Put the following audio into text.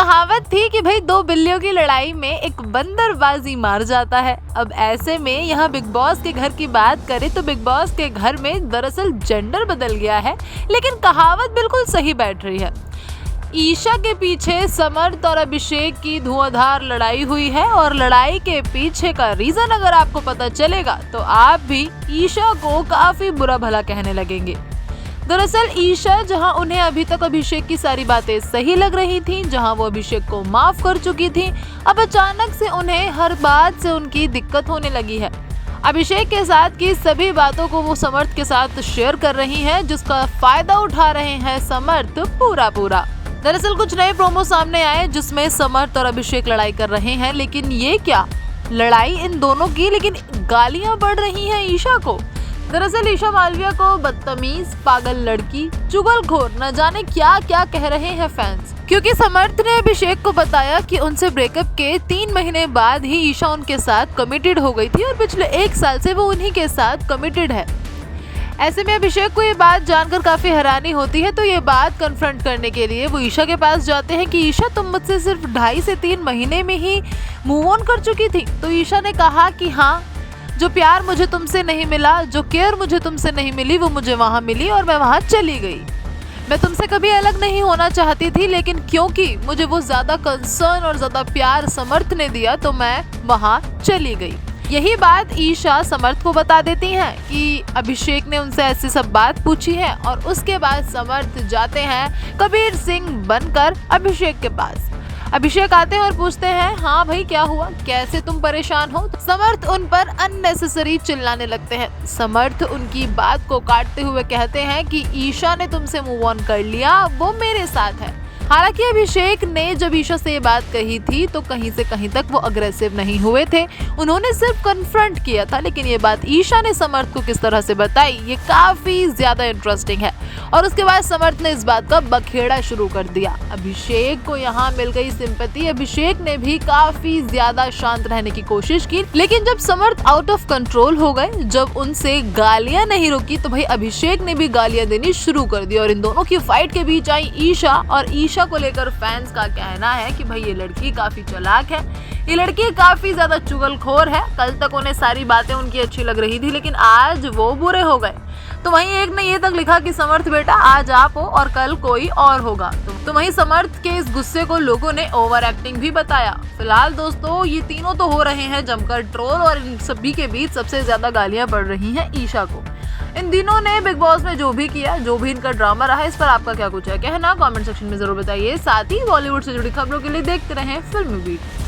कहावत थी कि भाई दो बिल्लियों की लड़ाई में एक बंदर बाजी मार जाता है। अब ऐसे में यहाँ बिग बॉस के घर की बात करें तो बिग बॉस के घर में दरअसल जेंडर बदल गया है, लेकिन कहावत बिल्कुल सही बैठ रही है। ईशा के पीछे समर्थ और अभिषेक की धुआंधार लड़ाई हुई है और लड़ाई के पीछे का रीजन अगर आपको पता चलेगा तो आप भी ईशा को काफी बुरा भला कहने लगेंगे। दरअसल ईशा, जहां उन्हें अभी तक अभिषेक की सारी बातें सही लग रही थीं, जहां वो अभिषेक को माफ कर चुकी थीं, अब अचानक से उन्हें हर बात से उनकी दिक्कत होने लगी है। अभिषेक के साथ की सभी बातों को वो समर्थ के साथ शेयर कर रही हैं, जिसका फायदा उठा रहे हैं समर्थ पूरा। दरअसल कुछ नए प्रोमो सामने आए जिसमें समर्थ और अभिषेक लड़ाई कर रहे हैं, लेकिन ये क्या लड़ाई इन दोनों की, लेकिन गालियां बढ़ रही हैं ईशा को। दरअसल ईशा मालविया को बदतमीज, पागल लड़की, चुगलखोर, न जाने क्या क्या कह रहे हैं फैंस, क्योंकि समर्थ ने अभिषेक को बताया कि उनसे ब्रेकअप के 3 महीने बाद ही ईशा उनके साथ कमिटेड हो गई थी और पिछले 1 साल से वो उन्हीं के साथ कमिटेड है। ऐसे में अभिषेक को ये बात जानकर काफी हैरानी होती है, तो ये बात कन्फ्रंट करने के लिए वो ईशा के पास जाते हैं कि ईशा, तुम मुझसे सिर्फ 2.5 से 3 महीने में ही मूव ऑन कर चुकी थी। तो ईशा ने कहा कि हाँ, जो प्यार मुझे तुमसे नहीं मिला, जो केयर मुझे तुमसे नहीं मिली, वो मुझे वहाँ मिली और मैं वहाँ चली गई। मैं तुमसे कभी अलग नहीं होना चाहती थी, लेकिन क्योंकि मुझे वो ज्यादा कंसर्न और ज्यादा प्यार समर्थ ने दिया तो मैं वहाँ चली गई। यही बात ईशा समर्थ को बता देती हैं कि अभिषेक ने उनसे ऐसी सब बात पूछी है और उसके बाद समर्थ जाते हैं कबीर सिंह बनकर अभिषेक के पास। अभिषेक आते हैं और पूछते हैं, हाँ भाई क्या हुआ, कैसे तुम परेशान हो। समर्थ उन पर अननेसेसरी चिल्लाने लगते हैं। समर्थ उनकी बात को काटते हुए कहते हैं कि ईशा ने तुमसे मूव ऑन कर लिया, वो मेरे साथ है। हालांकि अभिषेक ने जब ईशा से ये बात कही थी तो कहीं से कहीं तक वो अग्रेसिव नहीं हुए थे, उन्होंने सिर्फ कन्फ्रंट किया था, लेकिन ये बात ईशा ने समर्थ को किस तरह से बताई, ये काफी ज्यादा इंटरेस्टिंग है। और उसके बाद समर्थ ने इस बात का बखेड़ा शुरू कर दिया। अभिषेक को यहाँ मिल गई सिंपैथी। अभिषेक ने भी काफी ज्यादा शांत रहने की कोशिश की, लेकिन जब समर्थ आउट ऑफ कंट्रोल हो गए, जब उनसे गालियां नहीं रुकी, तो भाई अभिषेक ने भी गालियां देनी शुरू कर दी और इन दोनों की फाइट के बीच आई ईशा। और ईशा को लेकर फैंस का कहना है कि भाई ये लड़की काफी चालाक है, ये लड़की काफी ज्यादा चुगलखोर है। कल तक उन्हें सारी बातें उनकी अच्छी लग रही थी, लेकिन आज वो बुरे हो गए। तो वहीं एक ने ये तक लिखा कि समर्थ बेटा आज आप हो और कल कोई और होगा। तो वहीं समर्थ के इस गुस्से को लोगों ने ओवर एक्टिंग भी बताया। फिलहाल दोस्तों ये तीनों तो हो रहे हैं जमकर ट्रोल और इन सभी के बीच सबसे ज्यादा गालियां पड़ रही हैं ईशा को। इन दिनों ने बिग बॉस में जो भी किया, जो भी इनका ड्रामा रहा, इस पर आपका क्या कुछ है कहना, कमेंट सेक्शन में जरूर बताइए। साथ ही बॉलीवुड से जुड़ी खबरों के लिए देखते रहें फिल्मी बीट।